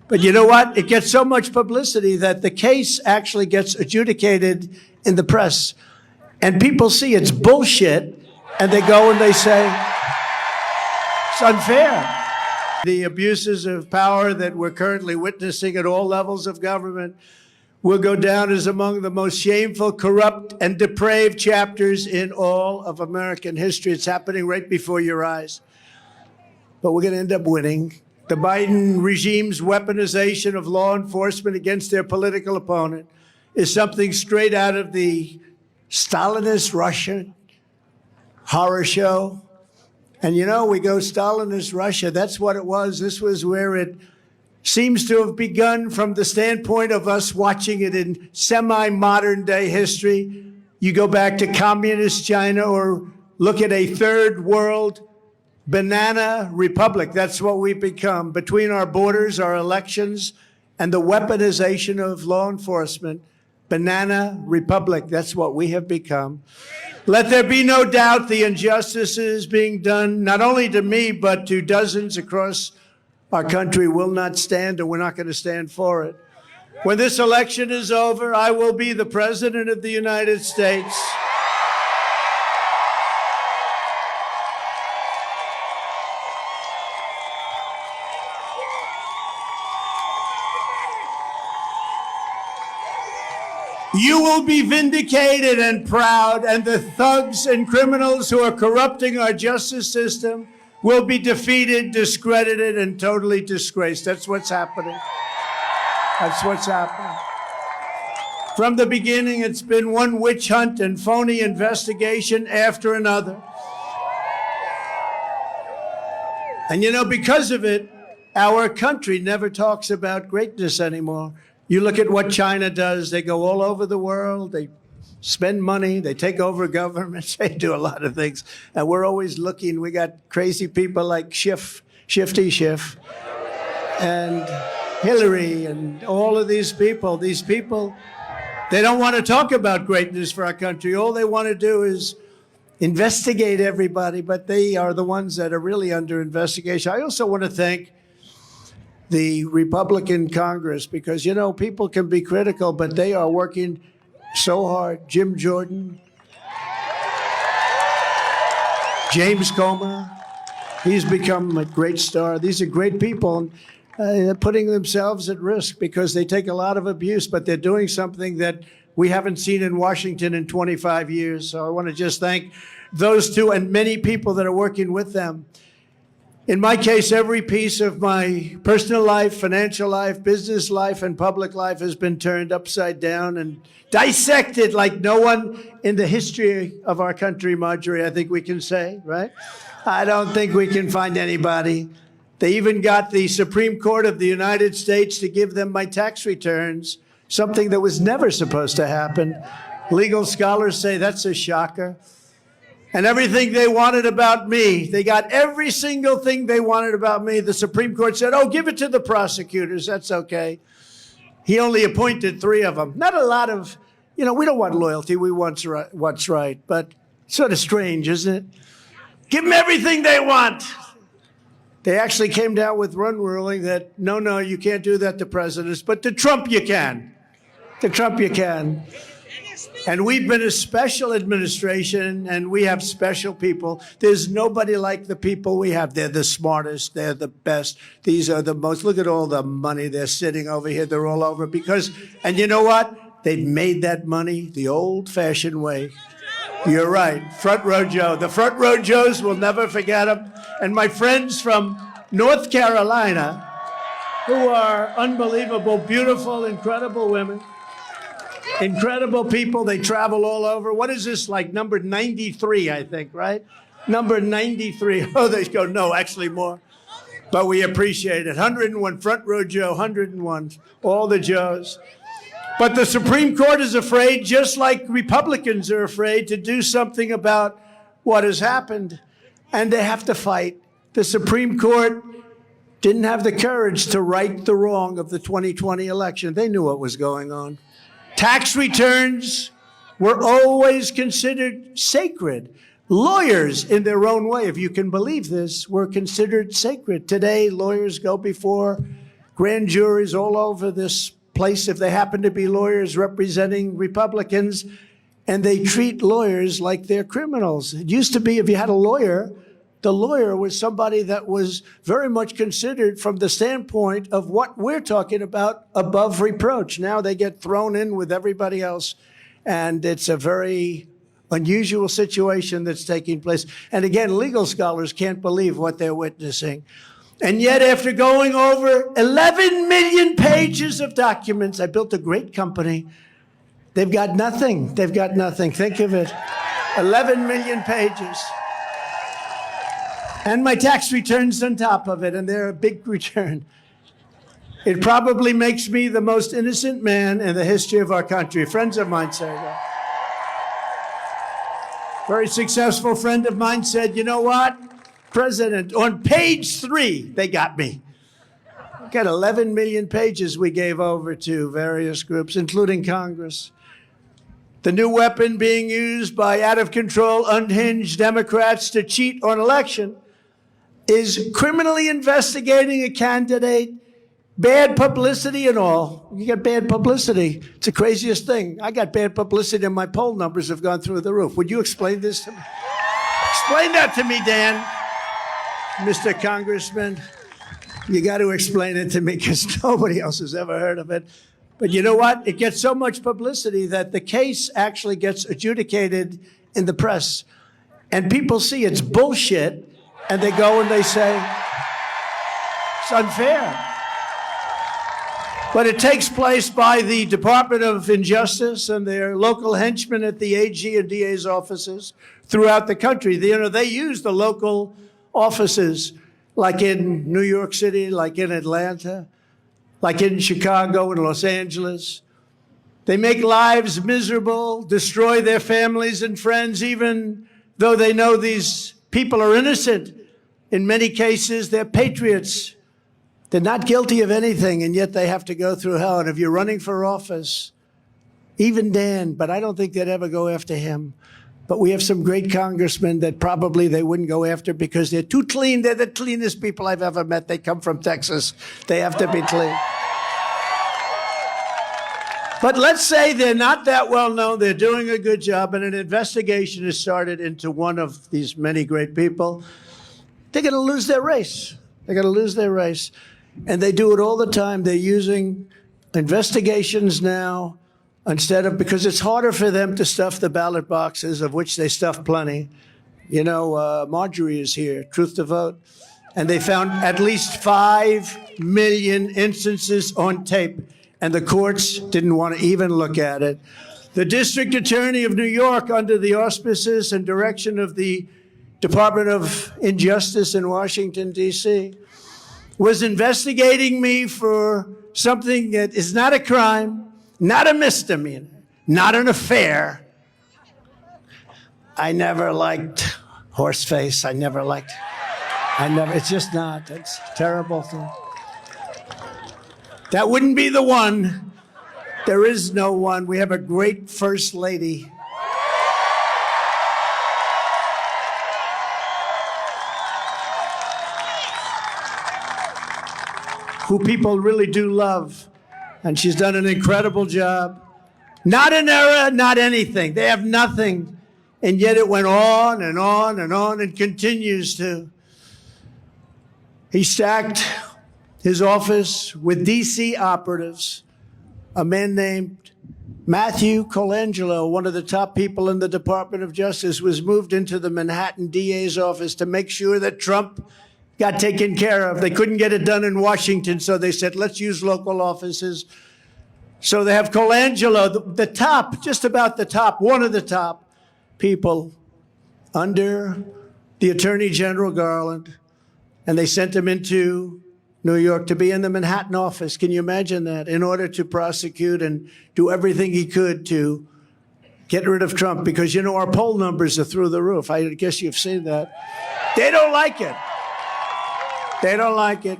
But you know what? It gets so much publicity that the case actually gets adjudicated in the press. And people see it's bullshit, and they go and they say, it's unfair. The abuses of power that we're currently witnessing at all levels of government will go down as among the most shameful, corrupt, and depraved chapters in all of American history. It's happening right before your eyes. But we're going to end up winning. The Biden regime's weaponization of law enforcement against their political opponent is something straight out of the Stalinist Russian horror show. And you know, we go Stalinist Russia, that's what it was. This was where it seems to have begun from the standpoint of us watching it in semi-modern day history. You go back to communist China or look at a third world banana republic. That's what we've become. Between our borders, our elections, and the weaponization of law enforcement, banana republic, that's what we have become. Let there be no doubt the injustices being done, not only to me, but to dozens across our country will not stand, and we're not going to stand for it. When this election is over, I will be the President of the United States. You will be vindicated and proud, and the thugs and criminals who are corrupting our justice system will be defeated, discredited, and totally disgraced. That's what's happening. That's what's happening. From the beginning, it's been one witch hunt and phony investigation after another. And you know, because of it, our country never talks about greatness anymore. You look at what China does. They go all over the world. They spend money. They take over governments. They do a lot of things. And we're always looking. We got crazy people like Shifty Schiff and Hillary and all of these people. These people, they don't want to talk about greatness for our country. All they want to do is investigate everybody, but they are the ones that are really under investigation. I also want to thank the Republican Congress, because, you know, people can be critical, but they are working so hard. Jim Jordan, James Comer, he's become a great star. These are great people, they're putting themselves at risk because they take a lot of abuse, but they're doing something that we haven't seen in Washington in 25 years. So I want to just thank those two and many people that are working with them. In my case, every piece of my personal life, financial life, business life, and public life has been turned upside down and dissected like no one in the history of our country, Marjorie, I think we can say, right? I don't think we can find anybody. They even got the Supreme Court of the United States to give them my tax returns, something that was never supposed to happen. Legal scholars say that's a shocker. And everything they wanted about me, they got every single thing they wanted about me. The Supreme Court said, oh, give it to the prosecutors. That's okay. He only appointed 3 of them. Not a lot of, you know, we don't want loyalty. We want what's right. But sort of strange, isn't it? Give them everything they want. They actually came down with one ruling that, no, you can't do that to presidents, but to Trump you can. To Trump you can. And we've been a special administration, and we have special people. There's nobody like the people we have. They're the smartest. They're the best. These are the most. Look at all the money they're sitting over here. They're all over because, and you know what? They've made that money the old-fashioned way. You're right. Front Row Joe. The Front Row Joes will never forget them. And my friends from North Carolina, who are unbelievable, beautiful, incredible women. Incredible people. They travel all over. What is this, like number 93, I think, right? Number 93. Oh, they go, no, actually more. But we appreciate it. 101, Front Row Joe, 101, all the Joes. But the Supreme Court is afraid, just like Republicans are afraid, to do something about what has happened. And they have to fight. The Supreme Court didn't have the courage to right the wrong of the 2020 election. They knew what was going on. Tax returns were always considered sacred. Lawyers, in their own way, if you can believe this, were considered sacred. Today, lawyers go before grand juries all over this place if they happen to be lawyers representing Republicans, and they treat lawyers like they're criminals. It used to be if you had a lawyer, the lawyer was somebody that was very much considered from the standpoint of what we're talking about, above reproach. Now they get thrown in with everybody else, and it's a very unusual situation that's taking place. And again, legal scholars can't believe what they're witnessing. And yet, after going over 11 million pages of documents, I built a great company. They've got nothing. They've got nothing. Think of it. 11 million pages. And my tax returns on top of it, and they're a big return. It probably makes me the most innocent man in the history of our country. Friends of mine say that. Very successful friend of mine said, you know what, President, on page 3, they got me. We got 11 million pages we gave over to various groups, including Congress. The new weapon being used by out-of-control, unhinged Democrats to cheat on election is criminally investigating a candidate, bad publicity and all. You get bad publicity. It's the craziest thing. I got bad publicity and my poll numbers have gone through the roof. Would you explain this to me? Explain that to me, Dan. Mr. Congressman, you got to explain it to me because nobody else has ever heard of it. But you know what? It gets so much publicity that the case actually gets adjudicated in the press. And people see it's bullshit, and they go and they say, it's unfair. But it takes place by the Department of Injustice and their local henchmen at the AG and DA's offices throughout the country. They use the local offices, like in New York City, like in Atlanta, like in Chicago and Los Angeles. They make lives miserable, destroy their families and friends, even though they know these people are innocent. In many cases, they're patriots. They're not guilty of anything, and yet they have to go through hell. And if you're running for office, even Dan, but I don't think they'd ever go after him. But we have some great congressmen that probably they wouldn't go after because they're too clean. They're the cleanest people I've ever met. They come from Texas. They have to be clean. But let's say they're not that well known. They're doing a good job, and an investigation is started into one of these many great people. They're going to lose their race. They're going to lose their race. And they do it all the time. They're using investigations now instead of, because it's harder for them to stuff the ballot boxes, of which they stuff plenty. You know, Marjorie is here, Truth to Vote. And they found at least 5 million instances on tape, and the courts didn't want to even look at it. The District Attorney of New York, under the auspices and direction of the Department of Injustice in Washington, D.C., was investigating me for something that is not a crime, not a misdemeanor, not an affair. I never liked Horseface. It's just not. It's a terrible thing. That wouldn't be the one. There is no one. We have a great First Lady. Who people really do love. And she's done an incredible job. Not an era, not anything. They have nothing. And yet it went on and on and on and continues to. He stacked his office with D.C. operatives. A man named Matthew Colangelo, one of the top people in the Department of Justice, was moved into the Manhattan DA's office to make sure that Trump got taken care of. They couldn't get it done in Washington, so they said, let's use local offices. So they have Colangelo, the top, just about the top, one of the top people under the Attorney General Garland, and they sent him into New York to be in the Manhattan office. Can you imagine that? In order to prosecute and do everything he could to get rid of Trump, because, you know, our poll numbers are through the roof. I guess you've seen that. They don't like it. They don't like it.